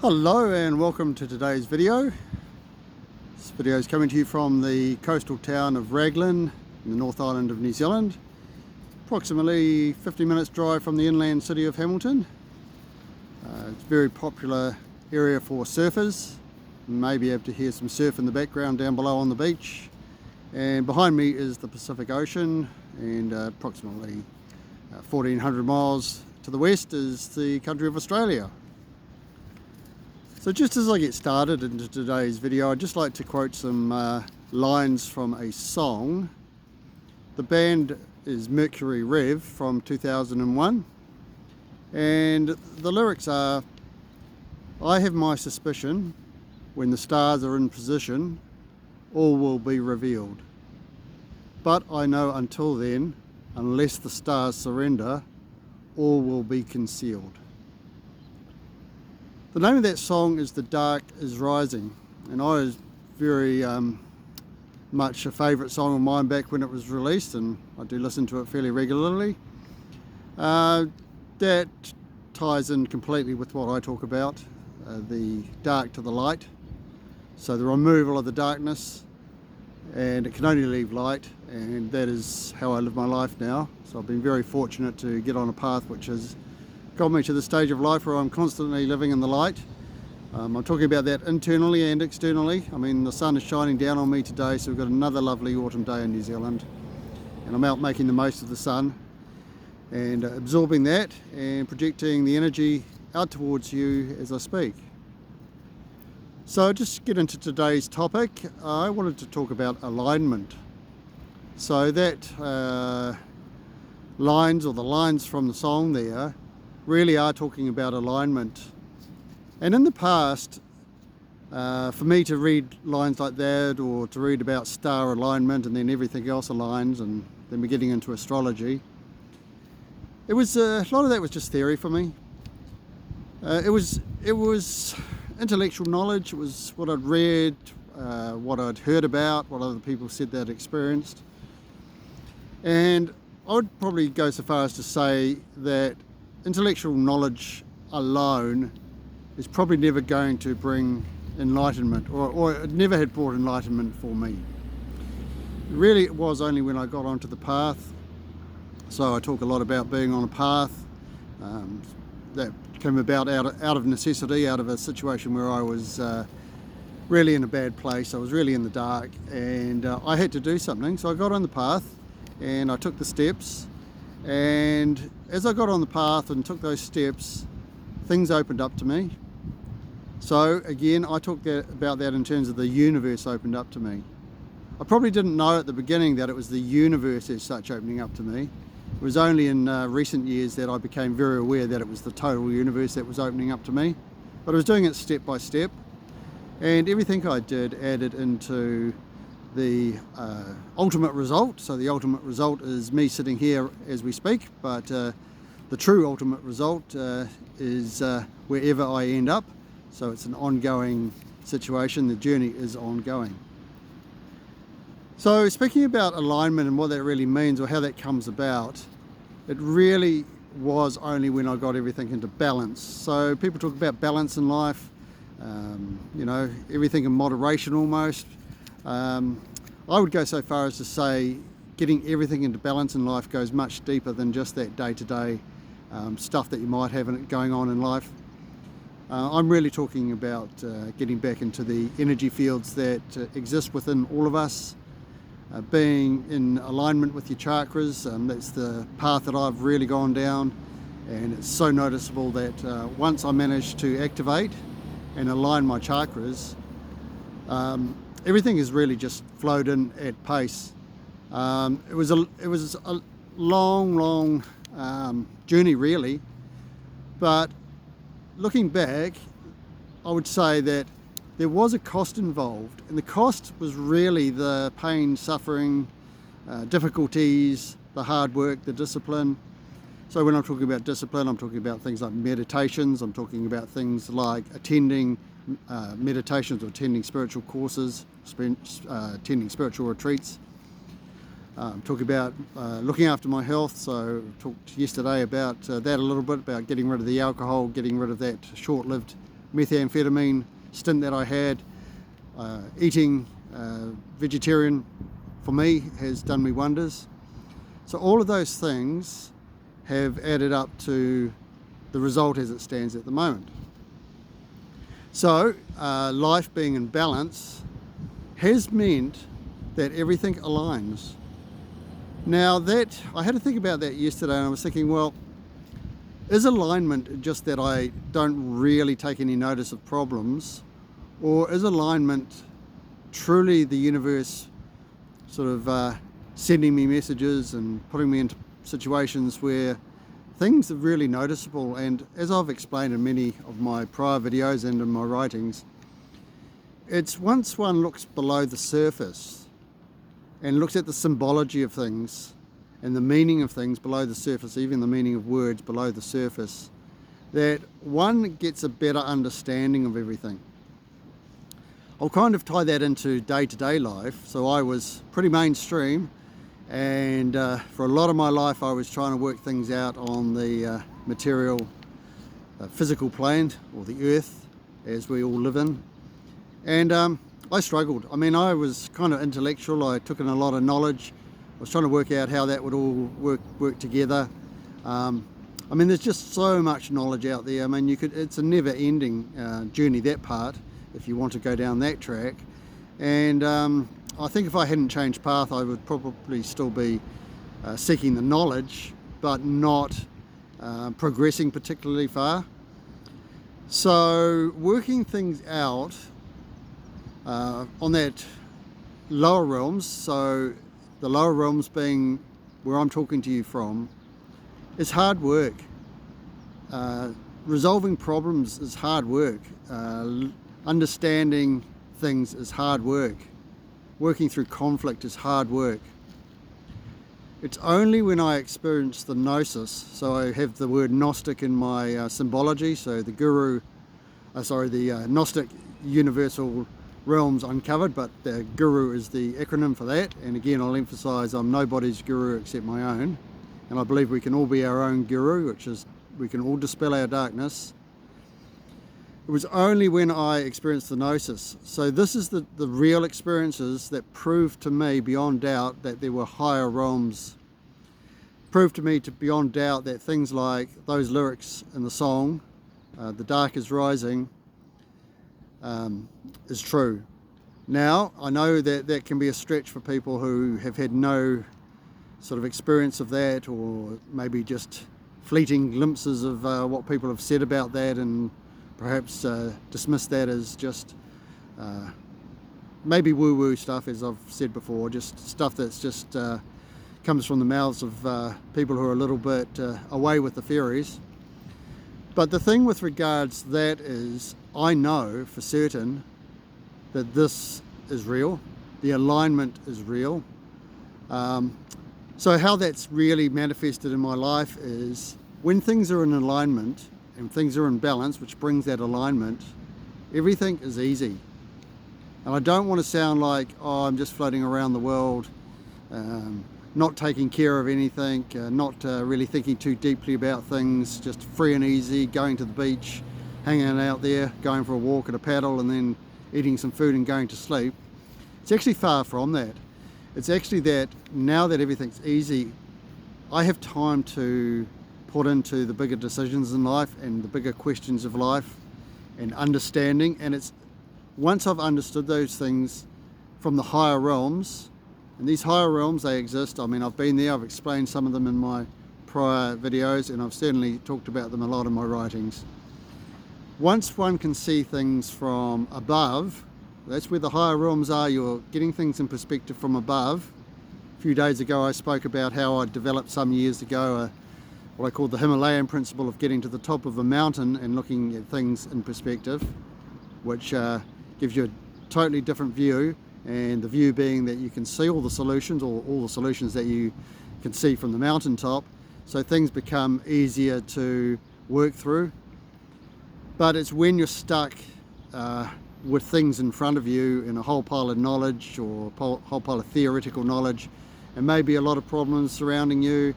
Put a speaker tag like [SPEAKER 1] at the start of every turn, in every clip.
[SPEAKER 1] Hello and welcome to today's video. This video is coming to you from the coastal town of Raglan in the North Island of New Zealand. Approximately 50 minutes drive from the inland city of Hamilton. It's a very popular area for surfers. You may be able to hear some surf in the background down below on the beach. And behind me is the Pacific Ocean, and approximately 1400 miles to the west is the country of Australia. So just as I get started into today's video, I'd just like to quote some lines from a song. The band is Mercury Rev from 2001, and the lyrics are, "I have my suspicion, when the stars are in position, all will be revealed. But I know until then, unless the stars surrender, all will be concealed." The name of that song is The Dark is Rising, and I was very much a favourite song of mine back when it was released, and I do listen to it fairly regularly. That ties in completely with what I talk about, the dark to the light. So the removal of the darkness, and it can only leave light, and that is how I live my life now. So I've been very fortunate to get on a path which has got me to the stage of life where I'm constantly living in the light. I'm talking about that internally and externally. I mean, the sun is shining down on me today, so we've got another lovely autumn day in New Zealand, and I'm out making the most of the sun and absorbing that and projecting the energy out towards you as I speak. So just get into today's topic. I wanted to talk about alignment. So that lines, or the lines from the song there, really are talking about alignment. And in the past, for me to read lines like that, or to read about star alignment and then everything else aligns, and then we're getting into astrology, it was a lot of that was just theory for me. It was intellectual knowledge. It was what I'd read, what I'd heard about, what other people said they'd experienced. And I would probably go so far as to say that intellectual knowledge alone is probably never going to bring enlightenment, or it never had brought enlightenment for me. Really, it was only when I got onto the path. So I talk a lot about being on a path. That came about out of necessity, out of a situation where I was really in a bad place. I was really in the dark, and I had to do something. So I got on the path and I took the steps. And as I got on the path and took those steps, things opened up to me. So again, I talk about that in terms of the universe opened up to me. I probably didn't know at the beginning that it was the universe as such opening up to me. It was only in recent years that I became very aware that it was the total universe that was opening up to me. But I was doing it step by step, and everything I did added into the ultimate result. So the ultimate result is me sitting here as we speak, but the true ultimate result is wherever I end up. So it's an ongoing situation. The journey is ongoing. So speaking about alignment and what that really means, or how that comes about, it really was only when I got everything into balance. So people talk about balance in life, everything in moderation almost. I would go so far as to say getting everything into balance in life goes much deeper than just that day-to-day stuff that you might have going on in life. I'm really talking about getting back into the energy fields that exist within all of us, being in alignment with your chakras. That's the path that I've really gone down, and it's so noticeable that once I manage to activate and align my chakras, everything has really just flowed in at pace. It was a long journey really, but looking back, I would say that there was a cost involved, and the cost was really the pain, suffering, difficulties, the hard work, the discipline. So when I'm talking about discipline, I'm talking about things like meditations. I'm talking about things like attending meditations, or attending spiritual courses, attending spiritual retreats. Talking about looking after my health. So I talked yesterday about that a little bit, about getting rid of the alcohol, getting rid of that short-lived methamphetamine stint that I had. Eating vegetarian for me has done me wonders. So all of those things have added up to the result as it stands at the moment. So life being in balance has meant that everything aligns. Now that, I had to think about that yesterday, and I was thinking, well, is alignment just that I don't really take any notice of problems, or is alignment truly the universe sort of sending me messages and putting me into situations where things are really noticeable? And as I've explained in many of my prior videos and in my writings, it's once one looks below the surface and looks at the symbology of things and the meaning of things below the surface, even the meaning of words below the surface, that one gets a better understanding of everything. I'll kind of tie that into day-to-day life. So I was pretty mainstream, and for a lot of my life I was trying to work things out on the material, physical plane, or the earth as we all live in. And I struggled. I mean, I was kind of intellectual. I took in a lot of knowledge. I was trying to work out how that would all work together. I mean, there's just so much knowledge out there. I mean, it's a never-ending journey, that part, if you want to go down that track. And I think if I hadn't changed path, I would probably still be seeking the knowledge, but not progressing particularly far. So working things out on that lower realms, so the lower realms being where I'm talking to you from, is hard work. Resolving problems is hard work. Understanding things is hard work. Working through conflict is hard work. It's only when I experience the Gnosis, so I have the word Gnostic in my symbology, so the the Gnostic universal realms uncovered, but the G.U.R.U is the acronym for that. And again, I'll emphasize I'm nobody's guru except my own, and I believe we can all be our own guru, which is we can all dispel our darkness. It was only when I experienced the Gnosis. So this is the real experiences that proved to me beyond doubt that there were higher realms. Proved to me beyond doubt that things like those lyrics in the song, the dark is rising, is true. Now, I know that that can be a stretch for people who have had no sort of experience of that, or maybe just fleeting glimpses of what people have said about that, and perhaps dismiss that as just maybe woo-woo stuff, as I've said before, just stuff that's just comes from the mouths of people who are a little bit away with the fairies. But the thing with regards to that is, I know for certain that this is real, the alignment is real. So how that's really manifested in my life is when things are in alignment and things are in balance, which brings that alignment, everything is easy. And I don't want to sound like, oh, I'm just floating around the world, not taking care of anything, not really thinking too deeply about things, just free and easy, going to the beach, hanging out there, going for a walk and a paddle, and then eating some food and going to sleep. It's actually far from that. It's actually that now that everything's easy, I have time to put into the bigger decisions in life and the bigger questions of life and understanding. And it's once I've understood those things from the higher realms, and these higher realms, they exist. I mean, I've been there, I've explained some of them in my prior videos, and I've certainly talked about them a lot in my writings. Once one can see things from above, that's where the higher realms are. You're getting things in perspective from above. A few days ago I spoke about how I developed some years ago what I call the Himalayan principle of getting to the top of a mountain and looking at things in perspective, which gives you a totally different view, and the view being that you can see all the solutions, or all the solutions that you can see from the mountaintop, so things become easier to work through. But it's when you're stuck with things in front of you in a whole pile of knowledge, or whole pile of theoretical knowledge, and maybe a lot of problems surrounding you,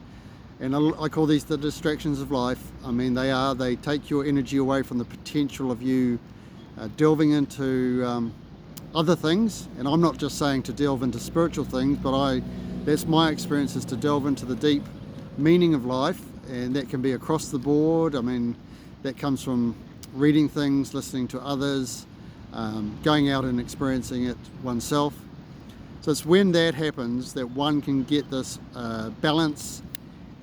[SPEAKER 1] And I call these the distractions of life. I mean, they take your energy away from the potential of you delving into other things. And I'm not just saying to delve into spiritual things, but that's my experience, is to delve into the deep meaning of life. And that can be across the board. I mean, that comes from reading things, listening to others, going out and experiencing it oneself. So it's when that happens that one can get this balance,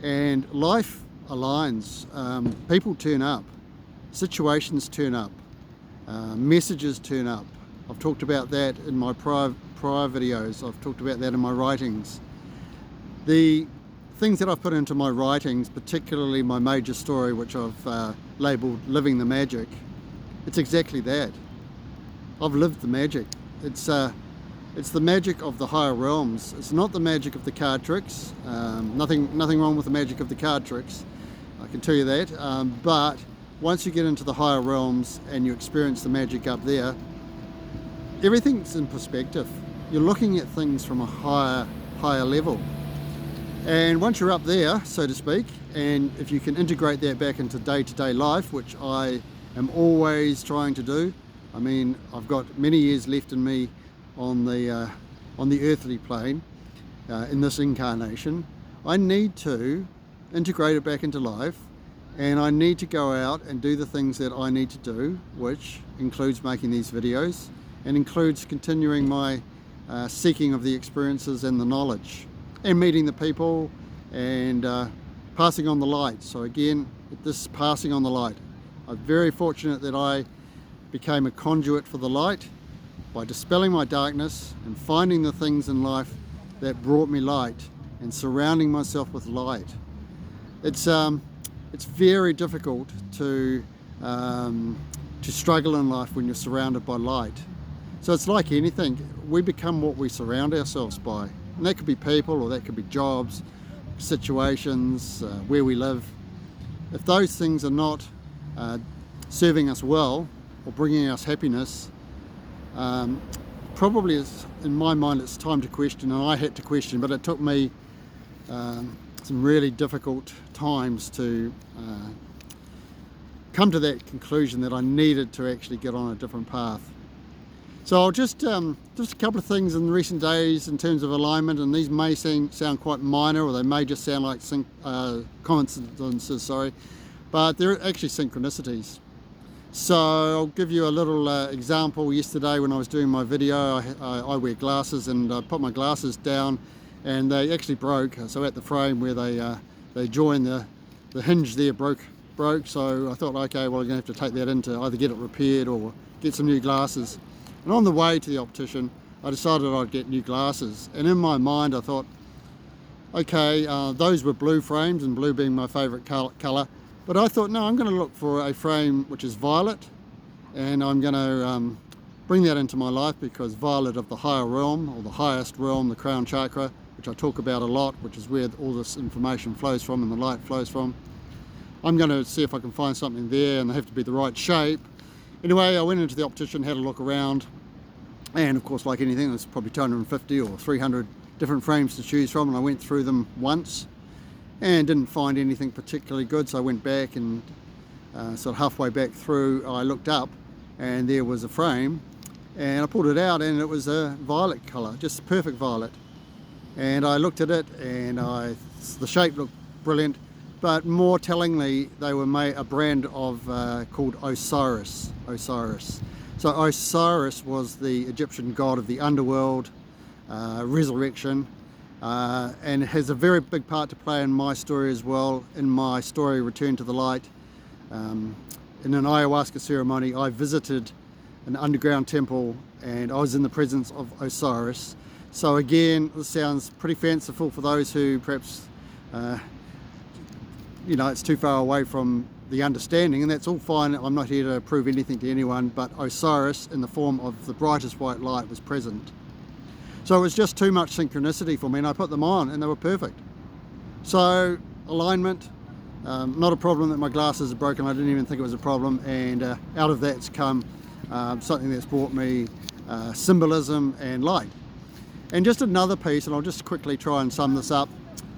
[SPEAKER 1] and life aligns. People turn up, situations turn up, messages turn up. I've talked about that in my prior videos. I've talked about that in my writings. The things that I've put into my writings, particularly my major story, which I've labelled Living the Magic, it's exactly that. I've lived the magic. It's the magic of the higher realms. It's not the magic of the card tricks. Nothing wrong with the magic of the card tricks, I can tell you that. But once you get into the higher realms and you experience the magic up there, everything's in perspective. You're looking at things from a higher level. And once you're up there, so to speak, and if you can integrate that back into day-to-day life, which I am always trying to do. I mean, I've got many years left in me on the earthly plane in this incarnation. I need to integrate it back into life, and I need to go out and do the things that I need to do, which includes making these videos and includes continuing my seeking of the experiences and the knowledge, and meeting the people and passing on the light. So again, this is passing on the light. I'm very fortunate that I became a conduit for the light by dispelling my darkness and finding the things in life that brought me light and surrounding myself with light. It's very difficult to struggle in life when you're surrounded by light. So it's like anything, we become what we surround ourselves by. And that could be people, or that could be jobs, situations, where we live. If those things are not serving us well or bringing us happiness, probably in my mind it's time to question, and I had to question, but it took me some really difficult times to come to that conclusion that I needed to actually get on a different path. So I'll just a couple of things in recent days in terms of alignment, and these may sound quite minor, or they may just sound like coincidences, but they're actually synchronicities. So I'll give you a little example. Yesterday when I was doing my video, I wear glasses, and I put my glasses down and they actually broke. So at the frame where they join, the hinge there broke. So I thought, okay, well, I'm going to have to take that in to either get it repaired or get some new glasses. And on the way to the optician, I decided I'd get new glasses. And in my mind, I thought, okay, those were blue frames, and blue being my favourite colour. But I thought, no, I'm going to look for a frame which is violet, and I'm going to bring that into my life, because violet of the higher realm, or the highest realm, the crown chakra, which I talk about a lot, which is where all this information flows from and the light flows from. I'm going to see if I can find something there, and they have to be the right shape. Anyway, I went into the optician, had a look around, and of course, like anything, there's probably 250 or 300 different frames to choose from, and I went through them once and didn't find anything particularly good. So I went back, and sort of halfway back through, I looked up and there was a frame, and I pulled it out, and it was a violet colour, just perfect violet. And I looked at it, and the shape looked brilliant, but more tellingly, they were made a brand of called Osiris. So Osiris was the Egyptian god of the underworld, resurrection, and it has a very big part to play in my story as well. In my story, Return to the Light, in an ayahuasca ceremony, I visited an underground temple, and I was in the presence of Osiris. So again, this sounds pretty fanciful for those who perhaps, it's too far away from the understanding, and that's all fine. I'm not here to prove anything to anyone, but Osiris, in the form of the brightest white light, was present. So it was just too much synchronicity for me, and I put them on, and they were perfect. So alignment, not a problem that my glasses are broken. I didn't even think it was a problem, and out of that's come something that's brought me symbolism and light. And just another piece, and I'll just quickly try and sum this up.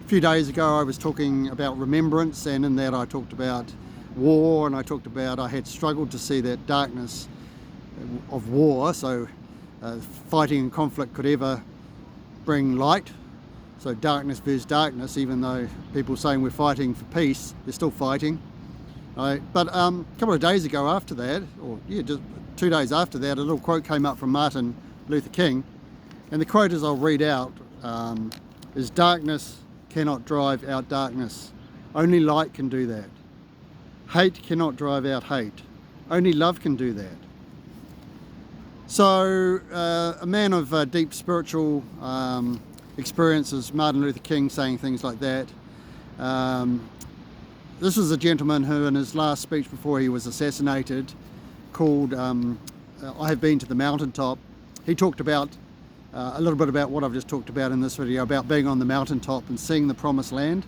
[SPEAKER 1] A few days ago I was talking about remembrance, and in that I talked about war, and I talked about I had struggled to see that darkness of war, so fighting and conflict could ever bring light. So darkness versus darkness, even though people are saying we're fighting for peace, they're still fighting. But a couple of days ago after that, or yeah, just 2 days after that, a little quote came up from Martin Luther King, and the quote, as I'll read out, is, "Darkness cannot drive out darkness. Only light can do that. Hate cannot drive out hate. Only love can do that." So a man of deep spiritual experiences, Martin Luther King, saying things like that. This is a gentleman who, in his last speech before he was assassinated, called "I Have Been to the Mountaintop," he talked about a little bit about what I've just talked about in this video, about being on the mountaintop and seeing the promised land.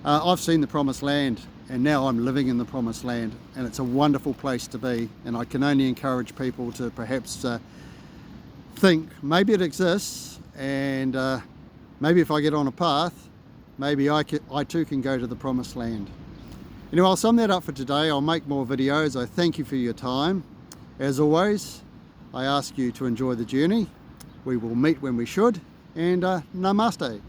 [SPEAKER 1] I've seen the promised land, and now I'm living in the promised land, and it's a wonderful place to be, and I can only encourage people to perhaps think maybe it exists, and maybe if I get on a path, maybe I too can go to the promised land. Anyway, I'll sum that up for today. I'll make more videos. I thank you for your time. As always, I ask you to enjoy the journey. We will meet when we should, and namaste.